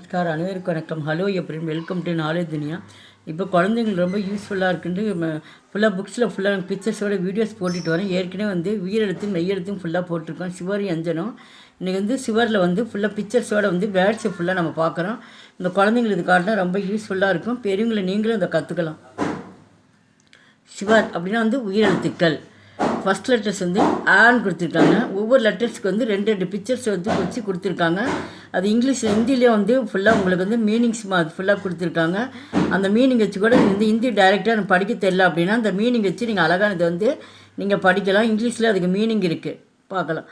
நமஸ்காரம், அனைவருக்கும் வணக்கம். ஹலோ எப்படின்னு வெல்கம் டு நாலேஜ் துனியா. இப்போ குழந்தைங்களுக்கு ரொம்ப யூஸ்ஃபுல்லாக இருக்குன்ட்டு ஃபுல்லாக புக்ஸில் ஃபுல்லாக பிக்சர்ஸோட வீடியோஸ் போட்டுட்டு வரேன். ஏற்கனவே உயிரெழுத்தும் மெய்யெழுத்தும் ஃபுல்லாக போட்டிருக்கோம். சிவர் எஞ்சனம் இன்றைக்கி சிவரில் ஃபுல்லாக பிக்சர்ஸோட வேர்ட்ஸை ஃபுல்லாக நம்ம பார்க்குறோம். இந்த குழந்தைங்களுக்கு காட்டினா ரொம்ப யூஸ்ஃபுல்லாக இருக்கும். பெரியவங்களை நீங்களும் இதை கற்றுக்கலாம். சிவர் அப்படின்னா உயிரெழுத்துக்கள். ஃபஸ்ட் லெட்டர்ஸ் ஆன்னு கொடுத்துருக்காங்க. ஒவ்வொரு லெட்டர்ஸ்க்கு ரெண்டு பிக்சர்ஸ் வச்சு கொடுத்துருக்காங்க. அது இங்கிலீஷ் ஹிந்திலேயே ஃபுல்லாக உங்களுக்கு மீனிங்ஸ் ஃபுல்லாக கொடுத்துருக்காங்க. அந்த மீனிங் வச்சு கூட ஹிந்தி டைரெக்டாக எனக்கு படிக்க தெரியல அப்படின்னா அந்த மீனிங் வச்சு நீங்கள் அழகான இதை நீங்கள் படிக்கலாம். இங்கிலீஷில் அதுக்கு மீனிங் இருக்குது, பார்க்கலாம்.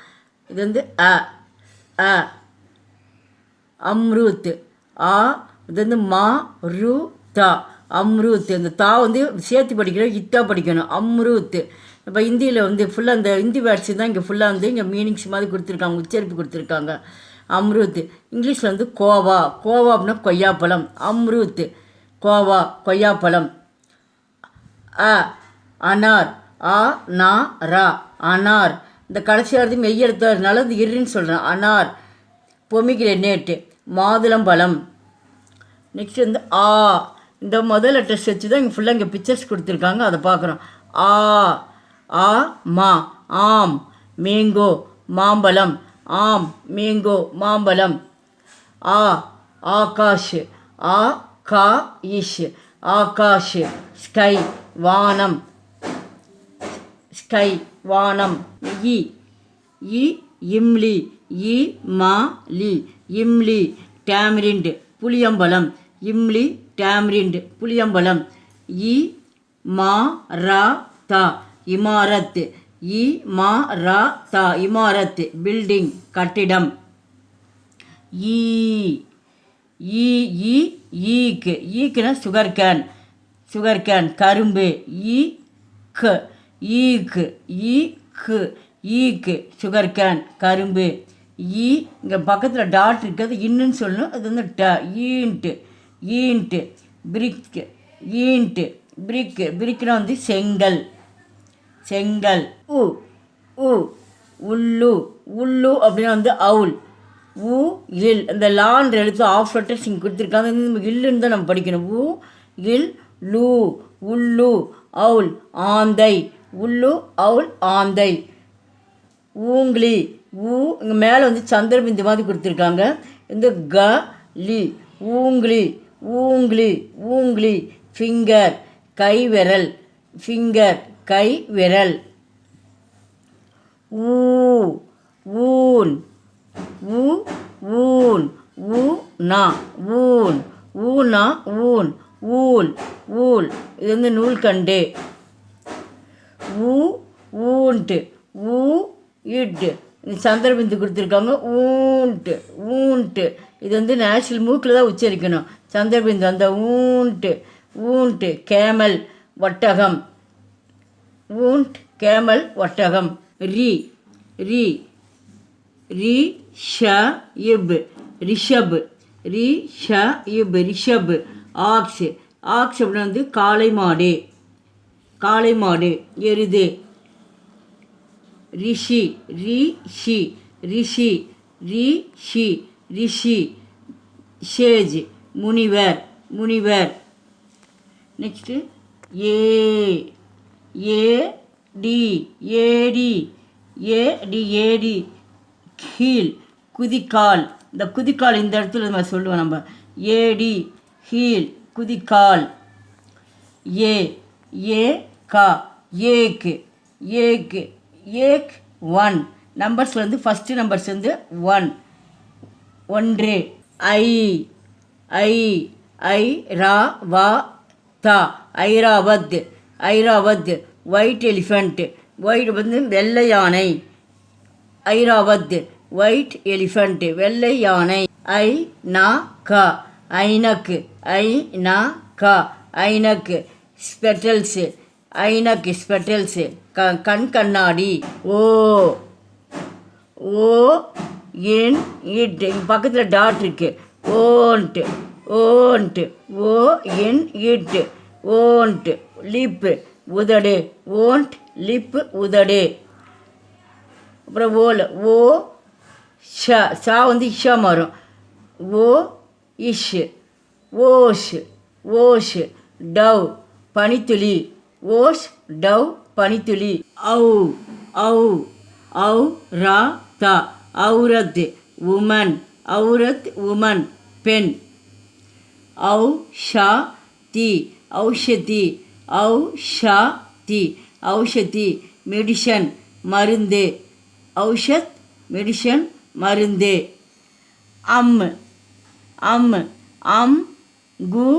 இது அ அ அம்ருத். ஆ இது மா ரு தா அம்ருத். அந்த தா சேர்த்து படிக்கணும், இத்தா படிக்கணும். அம்ருத். இப்போ ஹிந்தியில் ஃபுல்லாக அந்த ஹிந்தி வேர்ட்ஸ் தான் இங்கே ஃபுல்லாக இங்கே மீனிங்ஸ் மாதிரி கொடுத்துருக்காங்க, உச்சரிப்பு கொடுத்துருக்காங்க. அம்ருத். இங்கிலீஷில் கோவா. கோவா அப்படின்னா கொய்யாப்பழம். அம்ருத் கோவா கொய்யாப்பழம். அ அனார். ஆ நா ரா அனார். இந்த கடைசியாவது மெய்யெழுத்தாருனால இருன்னு சொல்கிறேன். அனார். பொமிகிரனேட் மாதுளம்பழம். நெக்ஸ்ட் ஆ. இந்த முதல் லெட்டர்ஸ் வச்சு தான் இங்கே ஃபுல்லாக இங்கே பிக்சர்ஸ் கொடுத்துருக்காங்க, அதை பார்க்குறோம். ஆ ஆ மா ஆம். மேங்கோ மாம்பழம். ஆம் மேங்கோ மாம்பழம். ஆ ஆகாஷ். ஆ கா இஷ் ஆகாஷ். ஸ்கை வானம். ஸ்கை வானம். இ இ இம்லி. இ மா லி இம்லி. டேமரிண்ட் புளியம்பழம். இம்லி டேமரிண்ட் புளியம்பழம். இ மா ரா தா இமாரத். இ மா ரா தா இமாரத் பில்டிங் கட்டிடம். ஈ ஈ ஈ ஈக்கு. ஈக்குனா சுகர் கேன். சுகர் கேன் கரும்பு. ஈ க ஈக்கு. ஈக்கு ஈக்கு சுகர் கேன் கரும்பு. ஈ இங்கே பக்கத்தில் டாட் இருக்குது, இன்னுன்னு சொல்லணும். அது ட ஈன்ட்டு. ஈன்ட்டு பிரிக். ஈன்ட்டு பிரிக்கு. பிரிக்குனா செங்கல். செங்கல். உ உ உள்ளு. உள்ளு அப்படின்னா அவுல். உ இல். இந்த லான்ற எழுத்து ஆஃப் லெட்டர்ஸ் இங்கே கொடுத்துருக்காங்க. இல்லுன்னு தான் நம்ம படிக்கணும். உ இல் லூ உள்ளு. அவுல் ஆந்தை. உள்ளு அவுல் ஆந்தை. ஊங்லி. ஊ இங்கே மேலே சந்திரபிந்து மாதிரி கொடுத்துருக்காங்க. க லி ஊங்லி. ஊங்லி ஊங்லி. ஃபிங்கர் கை விரல். ஃபிங்கர் கை விரல். ஊ ஊன். ஊ ஊன். ஊ நா ஊன். ஊனா ஊன். Wool wool. இது நூல்கண்டு. ஊ ஊன்ட்டு. ஊ இட்டு. சந்திரபிந்து கொடுத்துருக்காங்க. ஊன்ட்டு ஊன்ட்டு. இது நேஷனல் மூக்கில் தான் உச்சரிக்கணும். சந்திரபிந்து அந்த ஊன்ட்டு. ஊன்ட்டு கேமல் ஒட்டகம். ஊன்ட் கேமல் ஒட்டகம். ரி ரி ரி ஷ இப் ரிஷப். ரி ஷ இப் ரிஷப். ஆக்ஸ். ஆக்ஸ் அப்படின்னா காளை மாடு. காளை மாடு எருது. ரிஷி. ரிஷி ரிஷி ரிஷி ரிஷி. ஷேஜ் முனிவர். முனிவர். நெக்ஸ்ட்டு ஏ ஏடி. ஏடி ஏடி ஏடி ஹீல் குதிக்கால். இந்த குதிக்கால் இந்த இடத்துல நம்ம சொல்லுவோம் நம்ம. ஏடி ஹீல் குதிக்கால். ஏ ஏ கா ஏக்கு. ஏக்கு ஏக் ஒன். நம்பர்ஸ் ஃபஸ்ட்டு நம்பர்ஸ் 1 ஒன்று. ஐ ஐ ஐ ரா வா தா Airavat. Airavat white elephant. White வெள்ளை யானை. ஐராவத் ஒயிட் எலிஃபண்ட் வெள்ளை யானை. ஐ நா கா ஐனக். ஐ நா கா ஐனக். ஸ்பெட்டல்ஸ். ஐனக் ஸ்பெட்டல்ஸ் கண் கண்ணாடி. ஓ ஓ என் இட். பக்கத்தில் டாட் இருக்குது. ஓன்ட்டு. ஓன்ட்டு. ஓ என் இட். ஓன்ட்டு லிப்பு உதடு. ஓன்ட் லிப்பு உதடு. அப்புறம் ஓல. ஓ ஷா. ஷா இஷா மாறும். ஓ இஷ், ஓஷ், ஓஷ், டவ், பனித்துளி, ஓஷ், டவ், பனித்துளி. ஔ, ஔ, ஔ, ரா, தா, ஔரத், உமன், ஔரத், உமன், பெண். ஔ, ஷா, தி, ஔஷதி, ஔ, ஷா, தி, ஔஷதி, மெடிஷன், மருந்து, ஔஷத், மெடிஷன், மருந்து. அம், அம், அம், கு,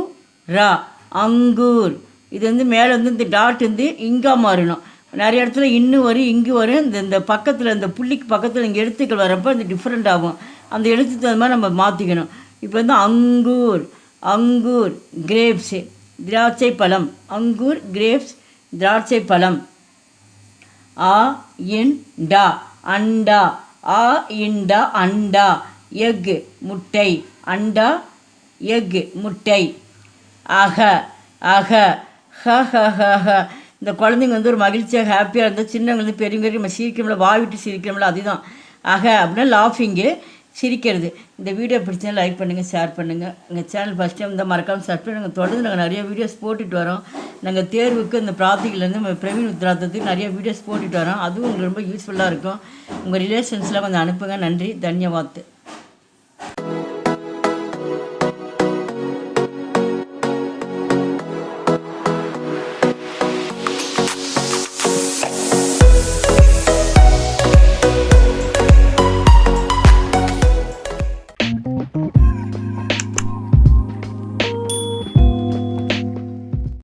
ரா, அங்கூர். இது வந்து மேலே வந்து இந்த டாட் வந்து இங்கா மாறணும். நிறைய இடத்துல இன்னும் வரும் இங்கு வரும். இந்த பக்கத்தில் இந்த புள்ளிக்கு பக்கத்தில் இங்கே எழுத்துக்கள் வரப்போ இந்த டிஃப்ரெண்ட் ஆகும். அந்த எழுத்துக்கு தகுந்த மாதிரி நம்ம மாற்றிக்கணும். இப்போ வந்து அங்கூர், அங்கூர், கிரேப்ஸு, திராட்சை பழம். அங்கூர், கிரேப்ஸ், திராட்சை பழம். ஆ, இன், டா, அண்டா. ஆ, இண்டா, அண்டா. எக், முட்டை. அண்டா, எக், முட்டை. அக, அக, ஹ, ஹ, ஹ, ஹ. இந்த குழந்தைங்க வந்து ஒரு மகிழ்ச்சியாக ஹாப்பியாக இருந்தால் சின்னவங்க வந்து பெரிய நம்ம சிரிக்கிறோம்ல, வாய் விட்டு சிரிக்கிறோம்ல, அதுதான் அக அப்படின்னா லாஃபிங்கு, சிரிக்கிறது. இந்த வீடியோ பிடிச்சா லைக் பண்ணுங்கள், ஷேர் பண்ணுங்கள். எங்கள் சேனல் ஃபஸ்ட் டைம் இந்த மறக்காமல் சப்ஸ்கிரைப் பண்ணுங்கள். தொடர்ந்து நாங்கள் நிறைய வீடியோஸ் போட்டுட்டு வரோம். நாங்கள் தேர்வுக்கு இந்த பிரார்த்திகலேருந்து பிரவீன் உத்ராத்தத்துக்கு நிறைய வீடியோஸ் போட்டுட்டு வரோம். அதுவும் உங்களுக்கு ரொம்ப யூஸ்ஃபுல்லாக இருக்கும். உங்கள் ரிலேஷன்ஸ்லாம் கொஞ்சம் அனுப்புங்க. நன்றி, தன்யவாத்.